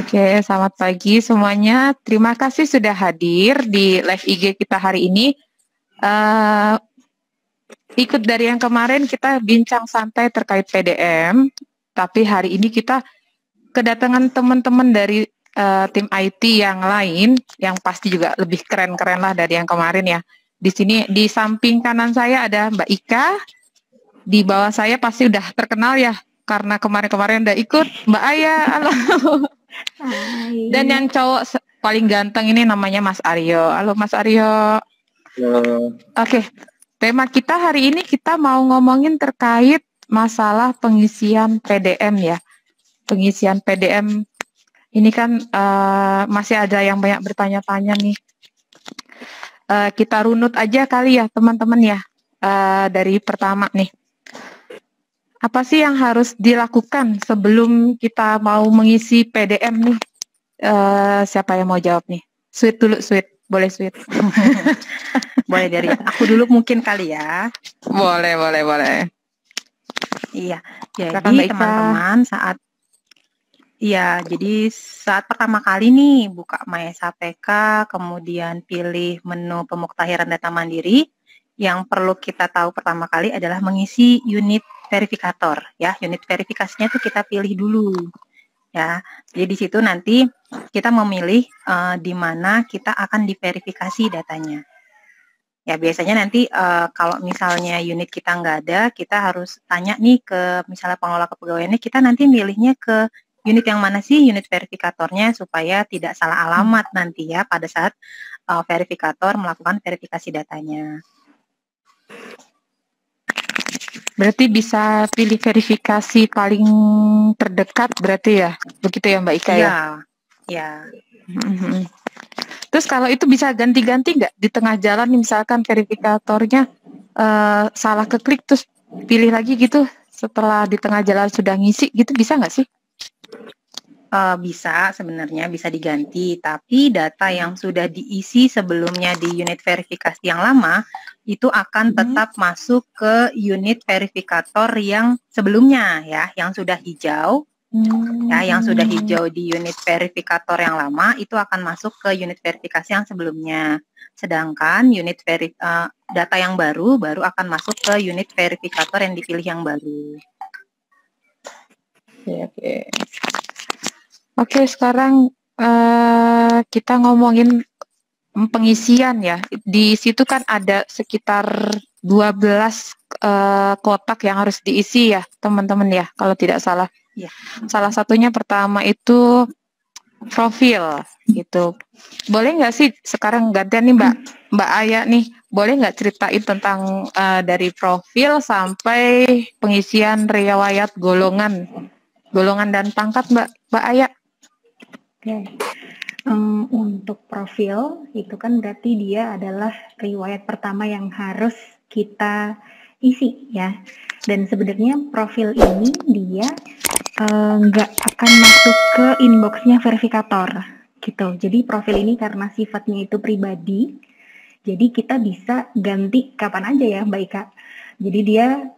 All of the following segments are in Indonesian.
Oke, selamat pagi semuanya. Terima kasih sudah hadir di live IG kita hari ini. Ikut dari yang kemarin kita bincang santai terkait PDM, tapi hari ini kita kedatangan teman-teman dari tim IT yang lain, yang pasti juga lebih keren-keren lah dari yang kemarin ya. Di sini di samping kanan saya ada Mbak Ika, di bawah saya pasti udah terkenal ya, karena kemarin-kemarin udah ikut Mbak Aya. Halo. Hai. Dan yang cowok paling ganteng ini namanya Mas Aryo. Halo Mas Aryo. Halo. Oke, tema kita hari ini kita mau ngomongin terkait masalah pengisian PDM ya. Pengisian PDM ini kan masih ada yang banyak bertanya-tanya nih. Kita runut aja kali ya teman-teman ya. Dari pertama nih. Apa sih yang harus dilakukan sebelum kita mau mengisi PDM nih? Siapa yang mau jawab nih? Sweet dulu, Sweet. Boleh Sweet. Boleh dari aku dulu mungkin kali ya. Boleh. Iya. Silakan, Jadi teman-teman saat pertama kali nih buka MySAPK, kemudian pilih menu pemuktahiran data mandiri, yang perlu kita tahu pertama kali adalah mengisi unit verifikator ya. Unit verifikasinya tuh kita pilih dulu. Ya, jadi di situ nanti kita memilih di mana kita akan diverifikasi datanya. Ya, biasanya nanti kalau misalnya unit kita nggak ada, kita harus tanya nih ke misalnya pengelola kepegawaiannya, kita nanti milihnya ke unit yang mana sih unit verifikatornya supaya tidak salah alamat nanti ya pada saat verifikator melakukan verifikasi datanya. Berarti bisa pilih verifikasi paling terdekat berarti ya? Begitu ya Mbak Ika ya? Iya. Terus kalau itu bisa ganti-ganti nggak? Di tengah jalan misalkan verifikatornya salah keklik terus pilih lagi gitu setelah di tengah jalan sudah ngisi gitu, bisa nggak sih? Bisa sebenarnya, bisa diganti, tapi data yang sudah diisi sebelumnya di unit verifikasi yang lama itu akan tetap masuk ke unit verifikator yang sebelumnya ya, yang sudah hijau. Ya, yang sudah hijau di unit verifikator yang lama itu akan masuk ke unit verifikasi yang sebelumnya. Sedangkan unit data yang baru akan masuk ke unit verifikator yang dipilih yang baru. Oke, sekarang kita ngomongin pengisian ya. Di situ kan ada sekitar 12 kotak yang harus diisi ya, teman-teman ya, kalau tidak salah. Ya. Salah satunya pertama itu profil gitu. Boleh nggak sih sekarang gantian nih Mbak Aya nih, boleh nggak ceritain tentang dari profil sampai pengisian riwayat golongan dan pangkat Mbak Aya? Oke. Untuk profil itu kan berarti dia adalah riwayat pertama yang harus kita isi ya. Dan sebenarnya profil ini dia nggak akan masuk ke inboxnya verifikator gitu. Jadi profil ini karena sifatnya itu pribadi, jadi kita bisa ganti kapan aja ya Mbak Ika. Jadi dia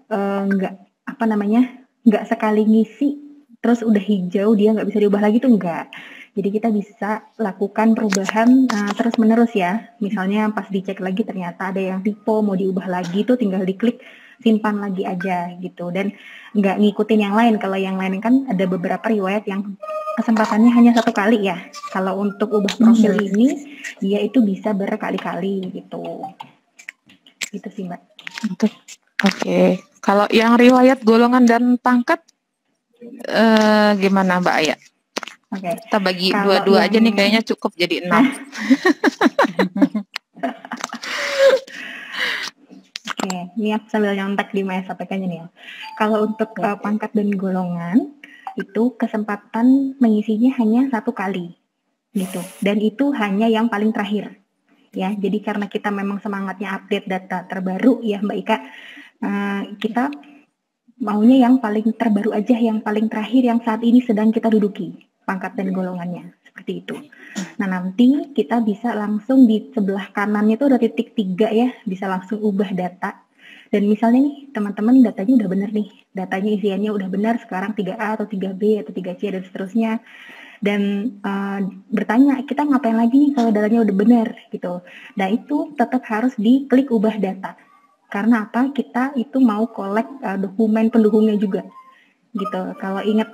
nggak sekali ngisi terus udah hijau dia nggak bisa diubah lagi tuh enggak. Jadi kita bisa lakukan perubahan terus menerus ya. Misalnya pas dicek lagi ternyata ada yang tipe mau diubah lagi tuh tinggal diklik simpan lagi aja gitu. Dan nggak ngikutin yang lain. Kalau yang lain kan ada beberapa riwayat yang kesempatannya hanya satu kali ya. Kalau untuk ubah profil ini dia itu bisa berkali-kali gitu. Itu sih Mbak. Oke. Kalau yang riwayat golongan dan pangkat gimana Mbak Aya? Oke. Kita bagi dua-dua aja nih, kayaknya cukup jadi 6. Oke, ini aku sambil nyontek di MySAPK-nya nih ya. Kalau untuk pangkat dan golongan itu kesempatan mengisinya hanya 1 kali gitu, dan itu hanya yang paling terakhir. ya. Jadi karena kita memang semangatnya update data terbaru ya Mbak Ika, kita maunya yang paling terbaru aja, yang paling terakhir yang saat ini sedang kita duduki pangkat dan golongannya, seperti itu. Nah nanti kita bisa langsung di sebelah kanannya itu ada titik 3 ya, bisa langsung ubah data. Dan misalnya nih teman-teman datanya udah benar nih, datanya isiannya udah benar sekarang 3A atau 3B atau 3C dan seterusnya. Dan bertanya kita ngapain lagi nih kalau datanya udah benar gitu. Nah itu tetap harus diklik ubah data. Karena apa? Kita itu mau collect dokumen pendukungnya juga gitu. Kalau ingat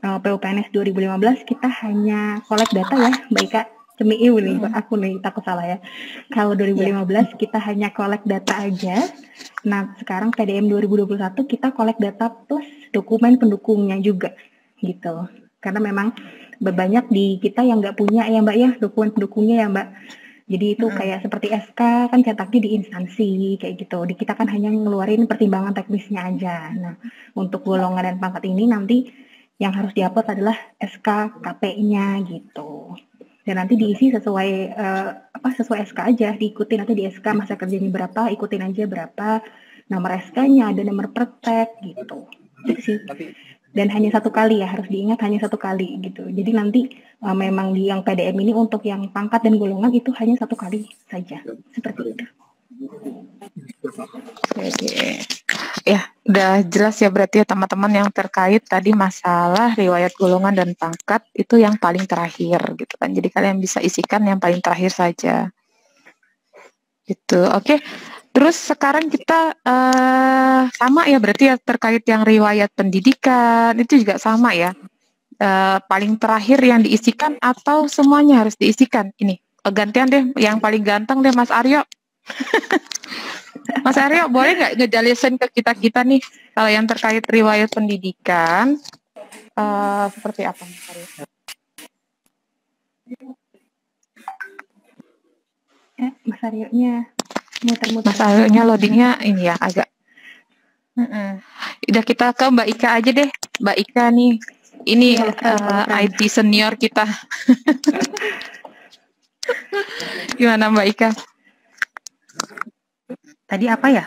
PUPNS 2015 kita hanya collect data ya, Mbak Ika. Cemiu nih, aku nih takut salah ya. Kalau 2015 kita hanya collect data aja. Nah, sekarang PDM 2021 kita collect data plus dokumen pendukungnya juga gitu. Karena memang banyak di kita yang nggak punya ya Mbak ya, dokumen pendukungnya ya Mbak. Jadi itu kayak seperti SK kan cetaknya di instansi kayak gitu. Di kita kan hanya ngeluarin pertimbangan teknisnya aja. Nah, untuk golongan dan pangkat ini nanti yang harus diupload adalah SK KP-nya gitu. Dan nanti diisi sesuai sesuai SK aja, diikuti nanti di SK masa kerjanya berapa, ikutin aja berapa, nomor SK-nya, ada nomor pertek gitu. Gitu sih. Dan hanya satu kali ya, harus diingat hanya satu kali gitu. Jadi nanti memang di yang PDM ini untuk yang pangkat dan golongan itu hanya satu kali saja, seperti itu. Oke. Ya, udah jelas ya berarti ya teman-teman yang terkait tadi masalah riwayat golongan dan pangkat itu yang paling terakhir gitu kan. Jadi kalian bisa isikan yang paling terakhir saja. Gitu. Oke. Terus sekarang kita sama ya berarti ya terkait yang riwayat pendidikan itu juga sama ya. Paling terakhir yang diisikan atau semuanya harus diisikan? Ini gantian deh, yang paling ganteng deh Mas Aryo. Mas Aryo boleh nggak ngejelasin ke kita nih kalau yang terkait riwayat pendidikan seperti apa Mas Aryo? Mas Aryo-nya muter-muter. Mas Aryo-nya loadingnya ini ya agak. Udah kita ke Mbak Ika aja deh. Mbak Ika nih, ini IT senior kita. Gimana Mbak Ika? Tadi apa ya?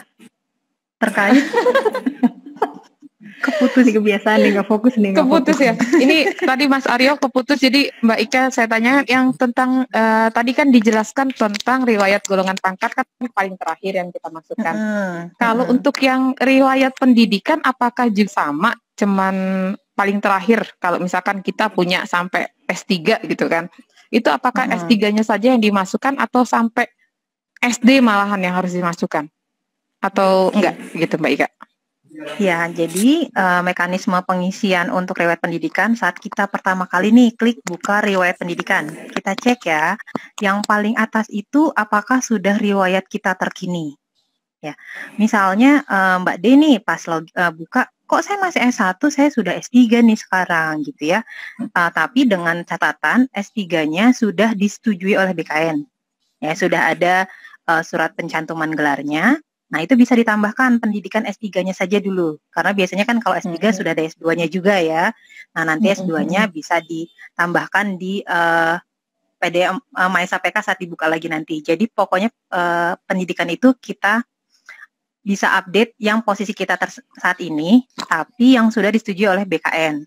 Terkait keputus kebiasaan nih, nggak fokus nih. Keputus ya. Ini tadi Mas Aryo keputus, jadi Mbak Ika saya tanya yang tentang tadi kan dijelaskan tentang riwayat golongan pangkat kan paling terakhir yang kita masukkan. Kalau untuk yang riwayat pendidikan apakah juga sama, cuman paling terakhir kalau misalkan kita punya sampai S3 gitu kan. Itu apakah S3-nya saja yang dimasukkan atau sampai SD malahan yang harus dimasukkan? Atau enggak gitu Mbak Ika? Ya, jadi mekanisme pengisian untuk riwayat pendidikan saat kita pertama kali nih klik buka riwayat pendidikan. Kita cek ya, yang paling atas itu apakah sudah riwayat kita terkini. Ya, misalnya Mbak D nih pas buka, kok saya masih S1, saya sudah S3 nih sekarang gitu ya. Tapi dengan catatan S3-nya sudah disetujui oleh BKN. Ya, sudah ada surat pencantuman gelarnya. Nah, itu bisa ditambahkan pendidikan S3-nya saja dulu. Karena biasanya kan kalau S3 sudah ada S2-nya juga ya. Nah, nanti S2-nya bisa ditambahkan di PDM MySAPK saat dibuka lagi nanti. Jadi pokoknya pendidikan itu kita bisa update yang posisi kita saat ini, tapi yang sudah disetujui oleh BKN.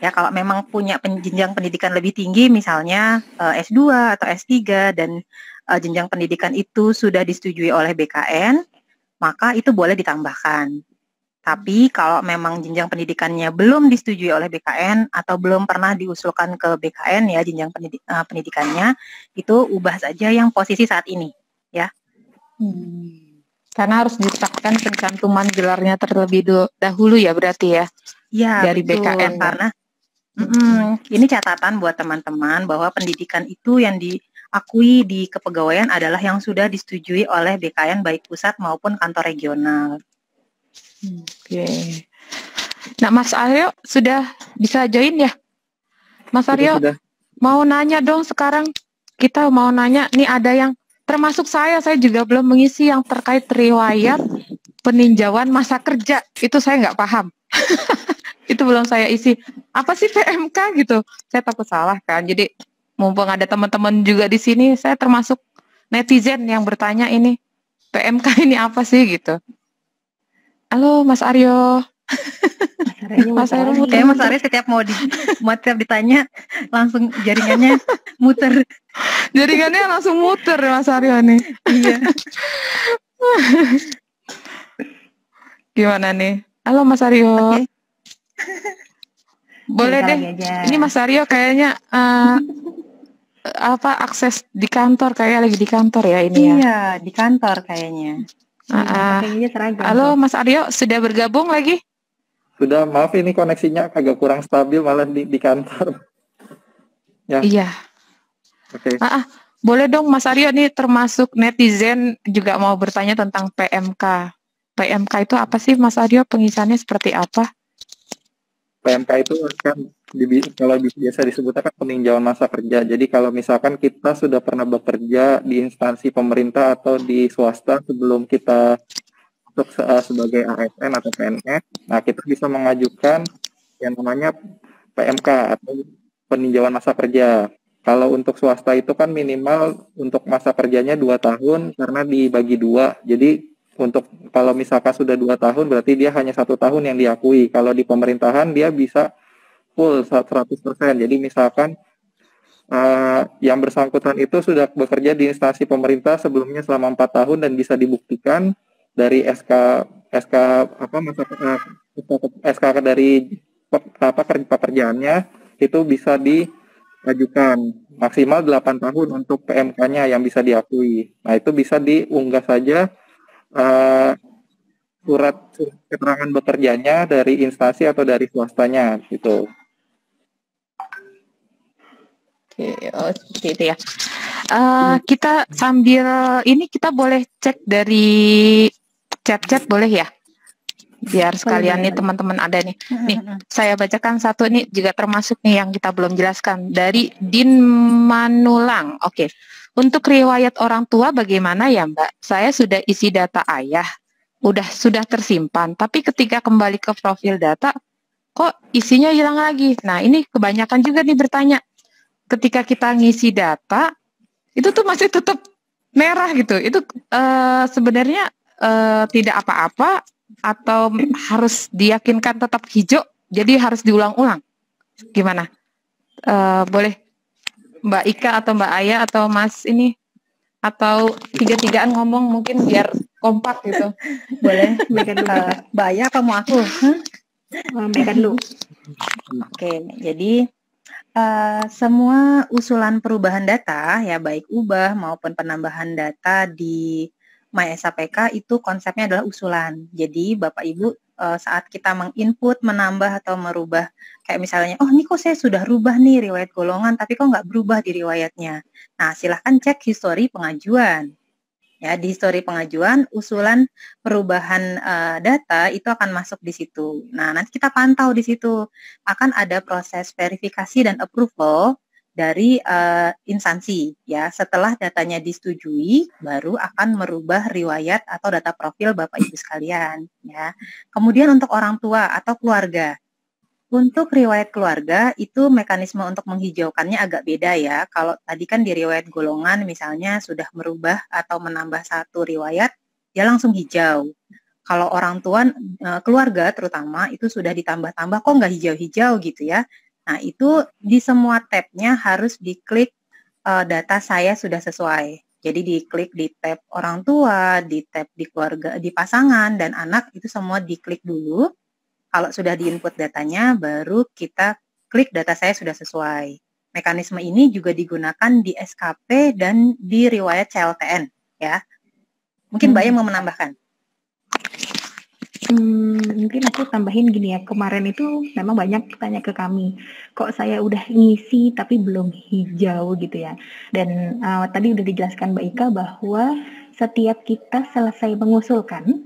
Ya, kalau memang punya jenjang pendidikan lebih tinggi, misalnya S2 atau S3 dan jenjang pendidikan itu sudah disetujui oleh BKN, maka itu boleh ditambahkan. Tapi kalau memang jenjang pendidikannya belum disetujui oleh BKN atau belum pernah diusulkan ke BKN ya jenjang pendidikannya, itu ubah saja yang posisi saat ini, ya. Karena harus ditetapkan pencantuman gelarnya terlebih dahulu ya berarti ya. Ya, dari betul, BKN karena ini catatan buat teman-teman bahwa pendidikan itu yang diakui di kepegawaian adalah yang sudah disetujui oleh BKN baik pusat maupun kantor regional. Oke. Nah, Mas Aryo sudah bisa join ya? Mas Aryo mau nanya dong sekarang. Kita mau nanya, nih ada yang termasuk saya juga belum mengisi yang terkait riwayat peninjauan masa kerja. Itu saya nggak paham. Itu belum saya isi. Apa sih PMK gitu? Saya takut salah kan. Jadi mumpung ada teman-teman juga di sini, saya termasuk netizen yang bertanya ini, PMK ini apa sih gitu. Halo Mas Aryo. Mas Aryo muter. Kayak Mas Aryo setiap setiap ditanya langsung jaringannya muter. Jaringannya langsung muter Mas Aryo nih. Iya. Gimana nih? Halo Mas Aryo. Oke. Boleh deh. Ini Mas Aryo kayaknya akses di kantor, kayak lagi di kantor ya ini ya. Iya, di kantor kayaknya. Halo Mas Aryo, sudah bergabung lagi? Sudah, maaf ini koneksinya agak kurang stabil malah di kantor. Ya. Iya. Oke. Boleh dong Mas Aryo, nih termasuk netizen juga mau bertanya tentang PMK. PMK itu apa sih Mas Aryo? Pengisiannya seperti apa? PMK itu kan kalau biasa disebutnya kan peninjauan masa kerja. Jadi kalau misalkan kita sudah pernah bekerja di instansi pemerintah atau di swasta sebelum kita masuk sebagai ASN atau PNS, nah kita bisa mengajukan yang namanya PMK atau peninjauan masa kerja. Kalau untuk swasta itu kan minimal untuk masa kerjanya 2 tahun karena dibagi 2. Jadi untuk kalau misalkan sudah 2 tahun berarti dia hanya 1 tahun yang diakui. Kalau di pemerintahan dia bisa full 100%. Jadi misalkan yang bersangkutan itu sudah bekerja di instansi pemerintah sebelumnya selama 4 tahun dan bisa dibuktikan dari SK dari pekerjaannya itu bisa diajukan maksimal 8 tahun untuk PMK-nya yang bisa diakui. Nah itu bisa diunggah saja surat keterangan bekerjanya dari instansi atau dari swastanya gitu. Oke, seperti itu ya. Kita sambil ini kita boleh cek dari chat-chat boleh ya? Biar sekalian nih teman-teman ada nih. Nih, saya bacakan satu nih juga termasuk nih yang kita belum jelaskan dari Din Manulang. Oke. Untuk riwayat orang tua bagaimana ya Mbak? Saya sudah isi data ayah, sudah tersimpan, tapi ketika kembali ke profil data, kok isinya hilang lagi? Nah ini kebanyakan juga nih bertanya, ketika kita ngisi data, itu tuh masih tetap merah gitu, itu sebenarnya tidak apa-apa, atau harus diyakinkan tetap hijau, jadi harus diulang-ulang? Gimana? Boleh Mbak Ika atau Mbak Aya atau Mas ini, atau tiga-tigaan ngomong mungkin biar kompak gitu. Boleh. Mbak Aya apa mau aku? Mbak dulu. Oke, jadi semua usulan perubahan data ya baik ubah maupun penambahan data di MySAPK itu konsepnya adalah usulan. Jadi Bapak Ibu saat kita menginput, menambah atau merubah, kayak misalnya, oh ini kok saya sudah rubah nih riwayat golongan, tapi kok nggak berubah di riwayatnya. Nah silahkan cek histori pengajuan. Ya, di histori pengajuan, usulan perubahan data itu akan masuk di situ. Nah, nanti kita pantau di situ. Akan ada proses verifikasi dan approval dari instansi. Ya, setelah datanya disetujui, baru akan merubah riwayat atau data profil Bapak Ibu sekalian. Ya. Kemudian untuk orang tua atau keluarga. Untuk riwayat keluarga, itu mekanisme untuk menghijaukannya agak beda ya. Kalau tadi kan di riwayat golongan misalnya sudah merubah atau menambah satu riwayat, dia langsung hijau. Kalau orang tua, keluarga terutama, itu sudah ditambah-tambah, kok nggak hijau-hijau gitu ya. Nah, itu di semua tab-nya harus diklik data saya sudah sesuai. Jadi diklik di tab orang tua, di tab di keluarga, di pasangan, dan anak, itu semua diklik dulu. Kalau sudah diinput datanya, baru kita klik data saya sudah sesuai. Mekanisme ini juga digunakan di SKP dan di riwayat CLTN. Ya. Mungkin Mbak yang mau menambahkan? Mungkin aku tambahin gini ya, kemarin itu memang banyak tanya ke kami, kok saya udah ngisi tapi belum hijau gitu ya. Dan tadi udah dijelaskan Mbak Ika bahwa setiap kita selesai mengusulkan,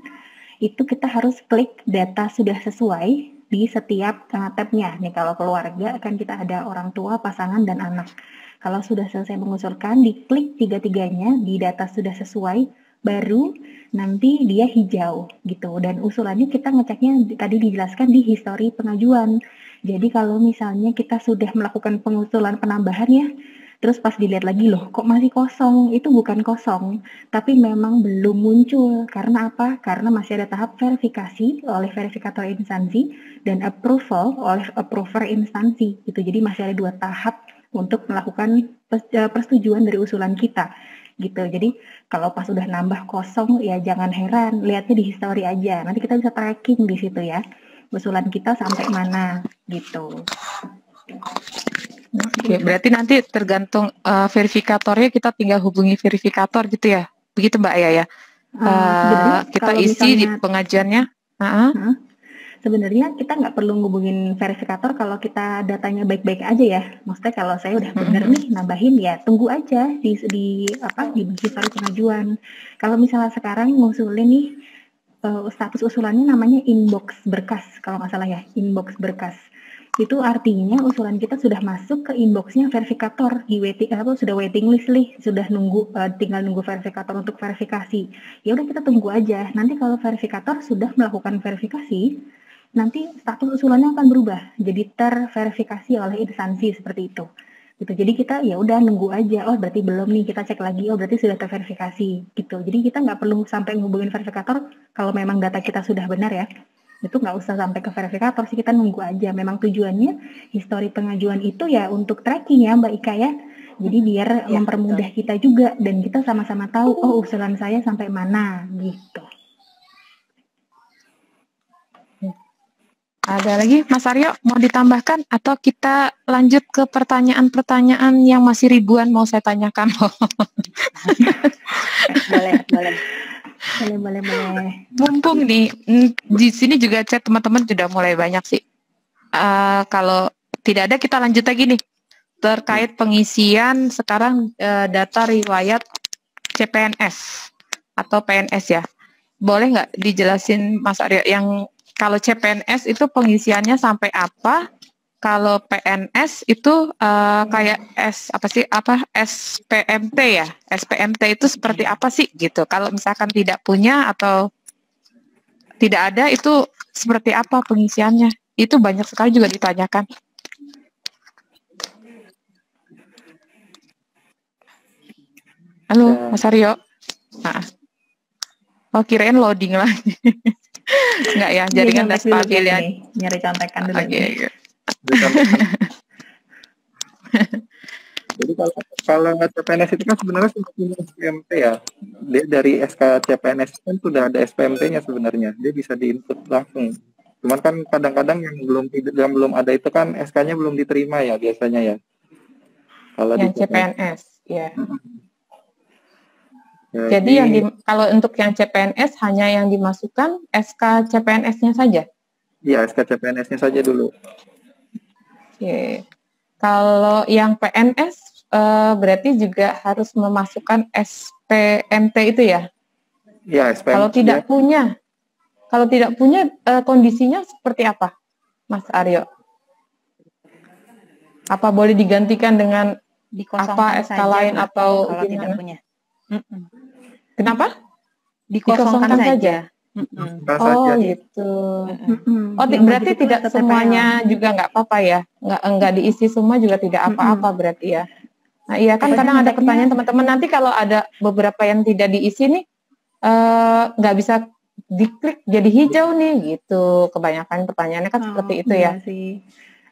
itu kita harus klik data sudah sesuai di setiap tab-nya. Nih kalau keluarga kan kita ada orang tua, pasangan, dan anak. Kalau sudah selesai mengusulkan, diklik tiga-tiganya di data sudah sesuai, baru nanti dia hijau gitu. Dan usulannya kita ngeceknya tadi dijelaskan di histori pengajuan. Jadi kalau misalnya kita sudah melakukan pengusulan penambahan ya, Terus pas dilihat lagi, loh kok masih kosong? Itu bukan kosong, tapi memang belum muncul. Karena apa? Karena masih ada tahap verifikasi oleh verifikator instansi dan approval oleh approver instansi. Gitu. Jadi masih ada 2 tahap untuk melakukan persetujuan dari usulan kita. Gitu. Jadi kalau pas udah nambah kosong, ya jangan heran, lihatnya di history aja. Nanti kita bisa tracking di situ ya, usulan kita sampai mana gitu. Oke, berarti nanti tergantung verifikatornya, kita tinggal hubungi verifikator gitu ya, begitu Mbak Aya ya. Sebenarnya Kita kalau isi di misalnya pengajuannya. sebenarnya kita nggak perlu ngubungin verifikator kalau kita datanya baik-baik aja ya. Maksudnya kalau saya udah bener nih nambahin, ya tunggu aja di history pengajuan. Kalau misalnya sekarang ngusulin nih status usulannya namanya inbox berkas, kalau nggak salah ya, inbox berkas. Itu artinya usulan kita sudah masuk ke inboxnya verifikator, di waiting sudah waiting list nih, sudah nunggu, tinggal nunggu verifikator untuk verifikasi. Ya udah kita tunggu aja. Nanti kalau verifikator sudah melakukan verifikasi, nanti status usulannya akan berubah jadi terverifikasi oleh instansi seperti itu. Gitu. Jadi kita ya udah nunggu aja. Oh berarti belum nih, kita cek lagi. Oh berarti sudah terverifikasi. Gitu. Jadi kita nggak perlu sampai ngubungin verifikator kalau memang data kita sudah benar ya. Itu nggak usah sampai ke verifikator sih, kita nunggu aja. Memang tujuannya histori pengajuan itu ya untuk tracking ya Mbak Ika ya. Jadi biar mempermudah kita juga dan kita sama-sama tahu, oh usulan saya sampai mana gitu. Ada lagi Mas Aryo mau ditambahkan atau kita lanjut ke pertanyaan-pertanyaan yang masih ribuan mau saya tanyakan? Boleh. Mumpung nih di sini juga chat teman-teman sudah mulai banyak sih. Kalau tidak ada kita lanjut lagi nih terkait pengisian sekarang data riwayat CPNS atau PNS ya. Boleh nggak dijelasin Mas Aryo yang kalau CPNS itu pengisiannya sampai apa? Kalau PNS itu kayak SPMT ya? SPMT itu seperti apa sih gitu? Kalau misalkan tidak punya atau tidak ada itu seperti apa pengisiannya? Itu banyak sekali juga ditanyakan. Halo Mas Aryo. Oh kirain loading lagi. Enggak ya, jaringan udah stabil ya. Nyari contekan dulu. Okay. Jadi kalau CPNS itu kan sebenarnya sudah punya SPMT ya. Dia dari SK CPNS kan sudah ada SPMT-nya sebenarnya. Dia bisa diinput langsung. Cuman kan kadang-kadang yang belum ada itu kan SK-nya belum diterima ya biasanya ya. Kalau yang di CPNS ya. Jadi kalau untuk yang CPNS hanya yang dimasukkan SK CPNS-nya saja? Iya, SK CPNS-nya saja dulu. Oke. Kalau yang PNS berarti juga harus memasukkan SPMT itu ya? Iya, SPMT. Kalau tidak punya kondisinya seperti apa, Mas Aryo? Apa boleh digantikan dengan apa SK lain atau kalau tidak punya? Kenapa? Dikosongkan saja. Oh gitu. Oh berarti tidak semuanya juga nggak apa-apa ya? Nggak diisi semua juga tidak apa-apa berarti ya? Nah iya kan kadang ada pertanyaan teman-teman, nanti kalau ada beberapa yang tidak diisi nih nggak bisa diklik jadi hijau nih gitu. Kebanyakan pertanyaannya kan seperti itu ya. Sih.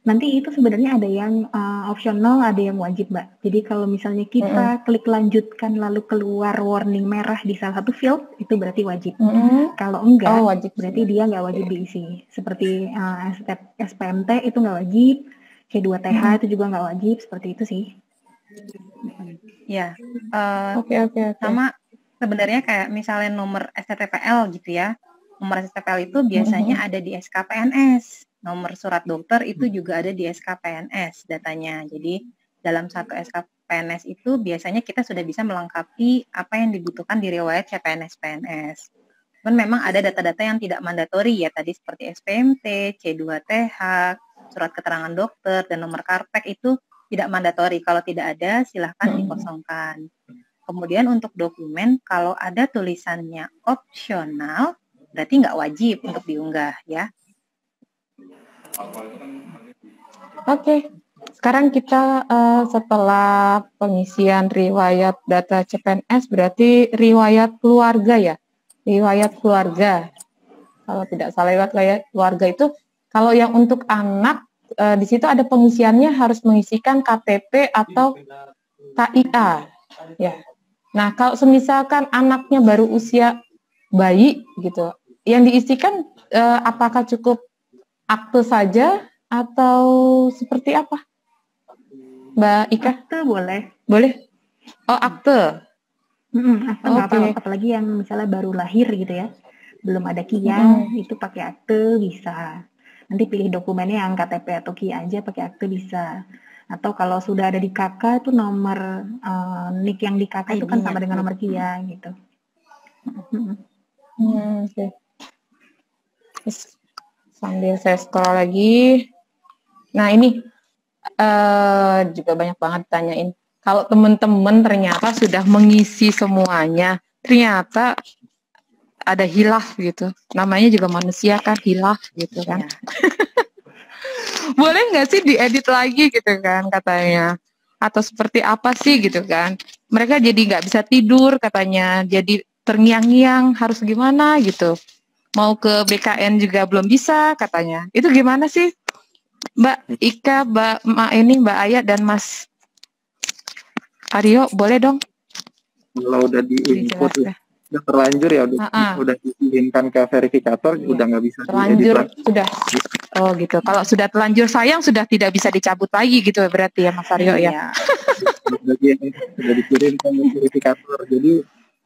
Nanti itu sebenarnya ada yang opsional, ada yang wajib Mbak. Jadi kalau misalnya kita klik lanjutkan lalu keluar warning merah di salah satu field, itu berarti wajib. Kalau enggak, wajib. Berarti dia nggak wajib diisi. Seperti SPMT itu nggak wajib, C2TH itu juga nggak wajib, seperti itu sih. Ya, Oke. sama sebenarnya kayak misalnya nomor STTPL gitu ya. Nomor STTPL itu biasanya ada di SKPNS. Nomor surat dokter itu juga ada di SKPNS datanya. Jadi dalam satu SKPNS itu biasanya kita sudah bisa melengkapi apa yang dibutuhkan di riwayat CPNS PNS. Cuman memang ada data-data yang tidak mandatori ya, tadi seperti SPMT, C2TH, surat keterangan dokter, dan nomor karpet itu tidak mandatori. Kalau tidak ada silahkan dikosongkan. Kemudian untuk dokumen, kalau ada tulisannya opsional, berarti nggak wajib untuk diunggah ya. Oke, sekarang kita setelah pengisian riwayat data CPNS berarti riwayat keluarga ya, riwayat keluarga. Kalau tidak salah riwayat keluarga itu, kalau yang untuk anak di situ ada pengisiannya harus mengisikan KTP atau KIA, ya. Nah, kalau semisalkan anaknya baru usia bayi gitu, yang diisikan apakah cukup akte saja atau seperti apa, Mbak Ika? Akte boleh. Boleh? Oh, akte. Akte nggak Oke. apa-apa, apalagi yang misalnya baru lahir gitu ya, belum ada KIA, itu pakai akte bisa. Nanti pilih dokumennya yang KTP atau KIA aja, pakai akte bisa. Atau kalau sudah ada di KK itu nomor NIK yang di KK itu kan sama dengan nomor KIA gitu. Oke. Sambil saya scroll lagi. Nah, ini juga banyak banget ditanyain. Kalau teman-teman ternyata sudah mengisi semuanya, ternyata ada hilaf gitu. Namanya juga manusia kan, hilaf gitu kan. Boleh nggak sih diedit lagi gitu kan katanya? Atau seperti apa sih gitu kan? Mereka jadi nggak bisa tidur katanya, jadi terngiang-ngiang, harus gimana gitu. Mau ke BKN juga belum bisa katanya. Itu gimana sih, Mbak Ika, Mbak Aya dan Mas Aryo, boleh dong? Kalau udah di-input, udah terlanjur ya, udah diizinkan ke verifikator, udah nggak bisa terlanjur sudah. Oh gitu. Kalau sudah terlanjur sayang sudah tidak bisa dicabut lagi gitu berarti ya Mas Aryo ya. Sudah dikirim ke verifikator. Jadi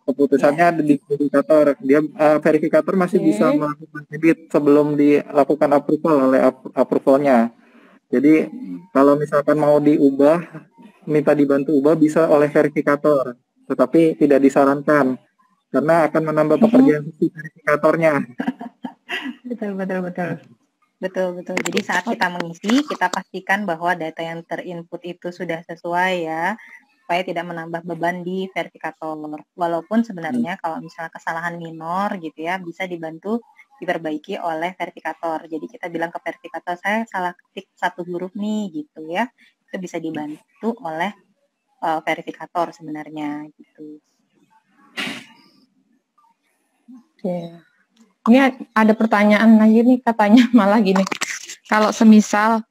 keputusannya ada di verifikator. Dia verifikator masih bisa melakukan edit sebelum dilakukan approval oleh approvalnya. Jadi kalau misalkan mau diubah, minta dibantu ubah bisa oleh verifikator, tetapi tidak disarankan karena akan menambah pekerjaan verifikatornya. Betul. Jadi saat kita mengisi, kita pastikan bahwa data yang terinput itu sudah sesuai ya, supaya tidak menambah beban di verifikator. Walaupun sebenarnya kalau misalnya kesalahan minor gitu ya, bisa dibantu diperbaiki oleh verifikator. Jadi kita bilang ke verifikator, saya salah ketik satu huruf nih gitu ya, itu bisa dibantu oleh verifikator sebenarnya gitu. Oke. Ini ada pertanyaan lagi nih, katanya malah gini. Kalau semisal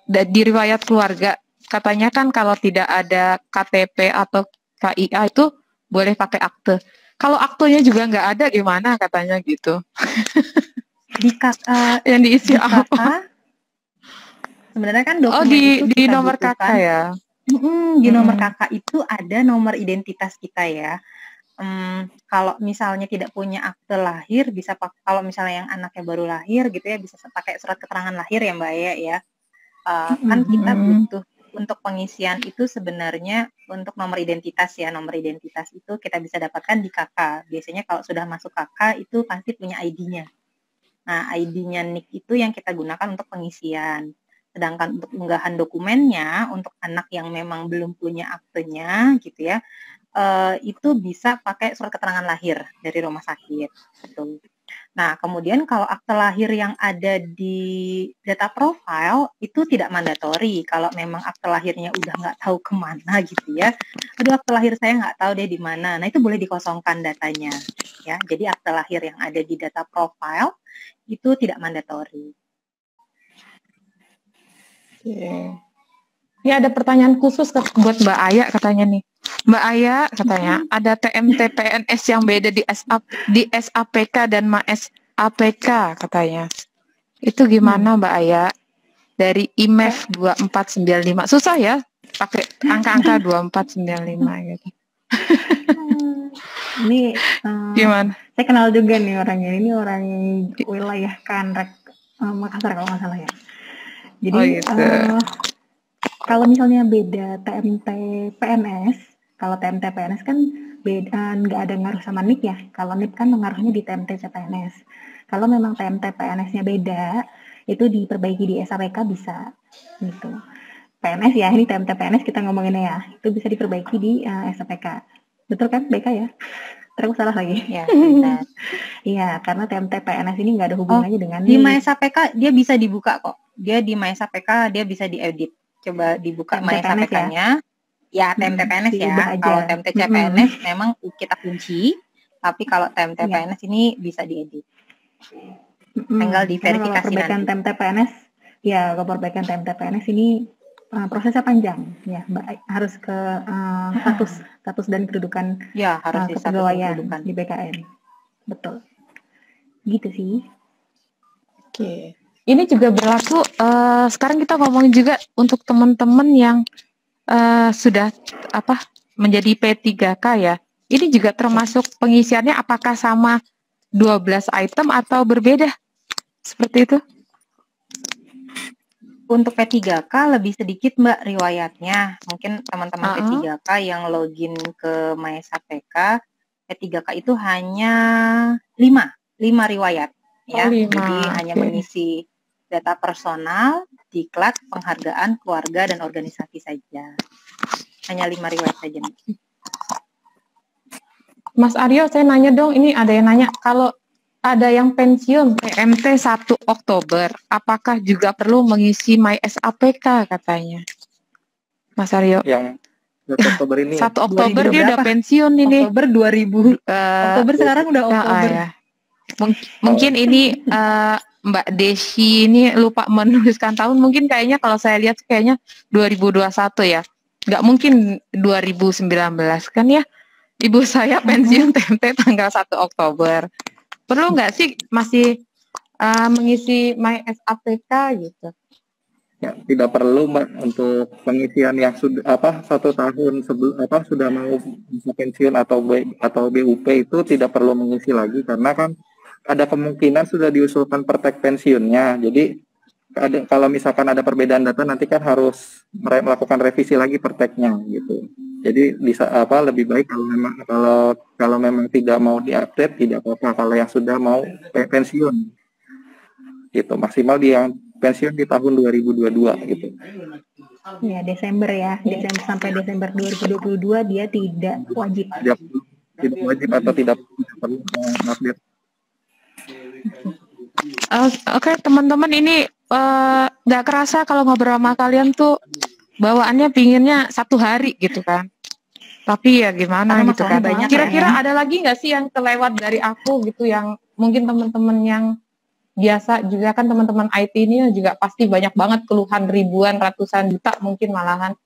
di riwayat keluarga, katanya kan kalau tidak ada KTP atau KIA itu boleh pakai akte. Kalau aktenya juga nggak ada gimana katanya gitu. Di KK yang diisi di apa? Sebenarnya kan dokumen itu di nomor KK ya. Di nomor KK itu ada nomor identitas kita ya. Kalau misalnya tidak punya akte lahir, bisa kalau misalnya yang anaknya baru lahir gitu ya, bisa pakai surat keterangan lahir ya Mbak Aya ya. Kan kita butuh untuk pengisian itu sebenarnya untuk nomor identitas ya. Nomor identitas itu kita bisa dapatkan di KK. Biasanya kalau sudah masuk KK itu pasti punya ID-nya. Nah, ID-nya NIK itu yang kita gunakan untuk pengisian. Sedangkan untuk unggahan dokumennya, untuk anak yang memang belum punya aktenya gitu ya, itu bisa pakai surat keterangan lahir dari rumah sakit. Gitu. Nah, kemudian kalau akte lahir yang ada di data profile itu tidak mandatori. Kalau memang akte lahirnya udah nggak tahu kemana gitu ya, aduh akte lahir saya nggak tahu deh di mana. Nah, itu boleh dikosongkan datanya. Ya, jadi akte lahir yang ada di data profile itu tidak mandatori. Ini ada pertanyaan khusus buat Mbak Aya katanya nih. Mbak Aya katanya ada TMT PNS yang beda di SAPK dan MAS APK katanya. Itu gimana Mbak Aya? Dari IMEF 2495. Susah ya pakai angka-angka 2495 gitu. Ini gimana? Saya kenal juga nih orangnya. Ini orang wilayah Kanrek Makassar kalau nggak salah ya. Jadi kalau misalnya beda TMT PNS, kalau TMT PNS kan beda, nggak ada ngaruh sama NIP ya. Kalau NIP kan mengaruhnya di TMT CPNS. Kalau memang TMT PNS-nya beda, itu diperbaiki di SAPK bisa gitu. PNS ya, ini TMT PNS kita ngomonginnya ya, itu bisa diperbaiki di SAPK. Betul kan, BK ya? Terus salah lagi. Ya, benar. Iya, karena TMT PNS ini nggak ada hubungannya dengan di SAPK dia bisa dibuka kok. dia di MySAPK dia bisa diedit. Coba dibuka TMT PNS MySAPK-nya. Ya, TMT PNS ya. diubah aja. Kalau TMT CPNS memang kita kunci, tapi kalau TMT Iya. PNS ini bisa diedit. Tinggal Karena diverifikasi kalau perbaikan nanti. TMT PNS, ya kalau perbaikan TMT PNS ini prosesnya panjang, ya harus ke status dan kedudukan Ya, harus di status dan kepegawaian kedudukan. di BKN. Betul. Gitu sih. Oke. Ini juga berlaku, sekarang kita ngomongin juga untuk teman-teman yang sudah menjadi P3K ya. Ini juga termasuk pengisiannya apakah sama 12 item atau berbeda? Seperti itu? Untuk P3K lebih sedikit Mbak riwayatnya. Mungkin teman-teman P3K yang login ke MySAPK, P3K itu hanya 5 riwayat ya. 5. Jadi hanya mengisi data personal, diklat, penghargaan, keluarga dan organisasi saja. Hanya 5 riwayat saja. Mas Aryo, saya nanya dong, ini ada yang nanya, kalau ada yang pensiun PMT 1 Oktober, apakah juga perlu mengisi MySAPK katanya? Mas Aryo. Yang 1 Oktober ini. 1 Oktober dia udah pensiun ini. Oktober 2000. Oktober sekarang udah Oktober. Ya. Mungkin ini Mbak Desi ini lupa menuliskan tahun. Mungkin kayaknya kalau saya lihat kayaknya 2021 ya. Nggak mungkin 2019 kan ya. Ibu saya pensiun TMT tanggal 1 Oktober. Perlu nggak sih masih mengisi MySAPK gitu? Ya, tidak perlu Mbak untuk pengisian yang sudah 1 tahun sebelum sudah mau bisa pensiun atau BUP itu tidak perlu mengisi lagi karena kan ada kemungkinan sudah diusulkan pertek pensiunnya. Jadi kalau misalkan ada perbedaan data nanti kan harus melakukan revisi lagi perteknya gitu. Jadi bisa lebih baik kalau memang tidak mau diupdate tidak apa-apa kalau yang sudah mau pensiun. Gitu, maksimal dia yang pensiun di tahun 2022 gitu. Ya, Desember ya. Desember sampai Desember 2022 dia tidak wajib. Tidak wajib atau tidak perlu update. Oke, teman-teman ini nggak kerasa kalau ngobrol sama kalian tuh bawaannya pinginnya 1 hari gitu kan. Tapi ya gimana gitu kan. Kira-kira ada lagi nggak sih yang kelewat dari aku gitu yang mungkin teman-teman yang biasa juga kan teman-teman IT ini juga pasti banyak banget keluhan ribuan, ratusan juta mungkin malahan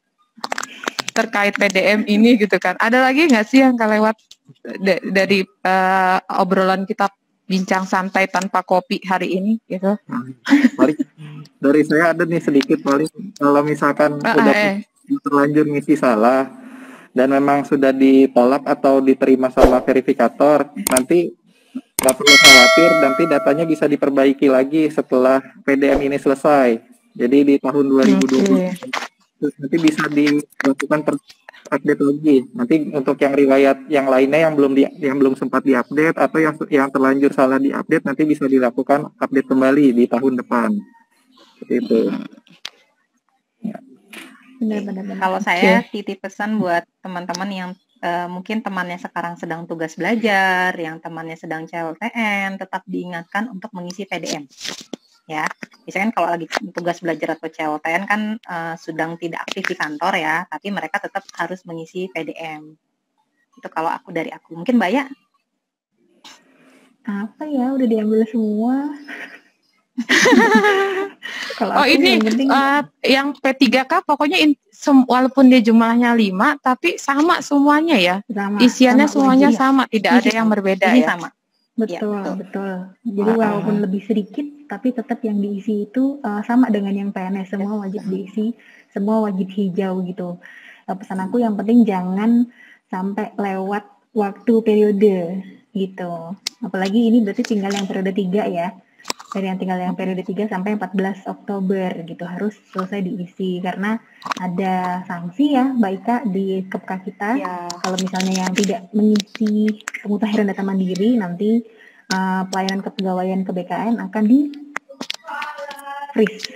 terkait PDM ini gitu kan. Ada lagi nggak sih yang kelewat dari obrolan kita bincang santai tanpa kopi hari ini gitu? Paling dari saya ada nih sedikit paling kalau misalkan sudah terlanjur ngisi salah dan memang sudah ditolak atau diterima sama verifikator, nanti nggak perlu khawatir, nanti datanya bisa diperbaiki lagi setelah PDM ini selesai. Jadi di tahun 2020 nanti bisa dilakukan update lagi. Nanti untuk yang riwayat yang lainnya yang belum sempat diupdate atau yang terlanjur salah diupdate nanti bisa dilakukan update kembali di tahun depan. Seperti itu. Benar. Kalau saya titip pesan buat teman-teman yang mungkin temannya sekarang sedang tugas belajar, yang temannya sedang CLTN, tetap diingatkan untuk mengisi PDM. Ya, misalkan kalau lagi tugas belajar atau CLTN kan sedang tidak aktif di kantor ya, tapi mereka tetap harus mengisi PDM. Itu kalau dari aku. Mungkin Mbak ya? Apa ya, udah diambil semua. Oh ini yang P3K pokoknya walaupun dia jumlahnya 5 tapi sama semuanya ya, isiannya semuanya sama, tidak ada yang berbeda ini ya. Sama. Betul. Jadi walaupun lebih sedikit tapi tetap yang diisi itu sama dengan yang PNS, semua wajib diisi, semua wajib hijau gitu. Pesan aku yang penting jangan sampai lewat waktu periode gitu. Apalagi ini berarti tinggal yang periode 3 ya. Dari yang tinggal yang periode 3 sampai 14 Oktober gitu harus selesai diisi karena ada sanksi ya Mbak Ika di KPK kita kalau misalnya yang tidak mengisi pemutahiran data mandiri nanti pelayanan kepegawaian ke BKN akan di freeze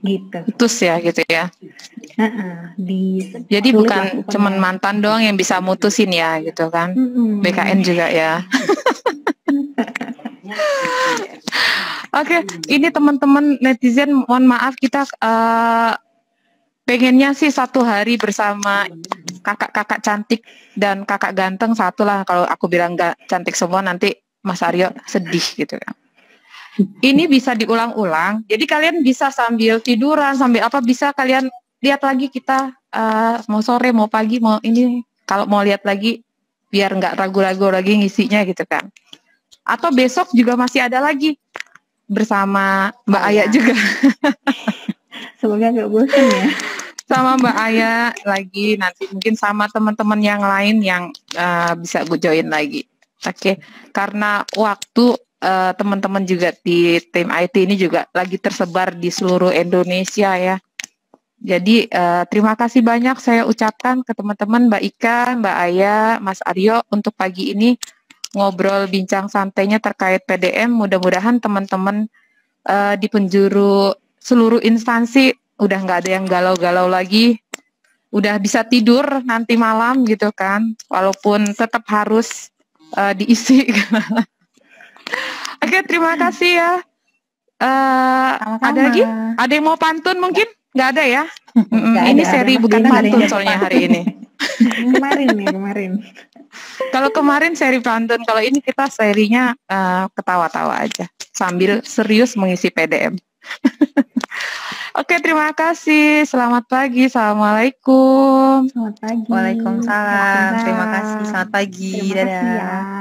gitu. Putus ya gitu ya. Jadi bukan cuman mantan doang yang bisa mutusin ya gitu kan. BKN juga ya. Oke, ini teman-teman netizen, mohon maaf kita pengennya sih satu hari bersama kakak-kakak cantik dan kakak ganteng satu lah. Kalau aku bilang nggak cantik semua nanti Mas Aryo sedih gitu kan. Ini bisa diulang-ulang. Jadi kalian bisa sambil tiduran, sambil apa bisa kalian lihat lagi kita mau sore, mau pagi, mau ini. Kalau mau lihat lagi biar nggak ragu-ragu lagi ngisinya gitu kan. Atau besok juga masih ada lagi bersama Mbak Aya juga. Semoga nggak bosan ya. Sama Mbak Aya lagi, nanti mungkin sama teman-teman yang lain yang bisa gue join lagi. Oke, karena waktu teman-teman juga di tim IT ini juga lagi tersebar di seluruh Indonesia ya. Jadi terima kasih banyak saya ucapkan ke teman-teman Mbak Ika, Mbak Aya, Mas Aryo untuk pagi ini ngobrol bincang santainya terkait PDM. Mudah-mudahan teman-teman di penjuru seluruh instansi udah nggak ada yang galau-galau lagi, udah bisa tidur nanti malam gitu kan, walaupun tetap harus diisi. Oke, terima kasih ya. Ada lagi? Ada yang mau pantun mungkin? Nggak ada ya? Ini seri bukan pantun soalnya hari ini. Kemarin. Kalau kemarin seri pantun, kalau ini kita serinya ketawa-tawa aja sambil serius mengisi PDM. Oke, terima kasih. Selamat pagi. Assalamualaikum. Selamat pagi. Waalaikumsalam. Terima kasih. Selamat pagi. Terima kasih Dadah. ya.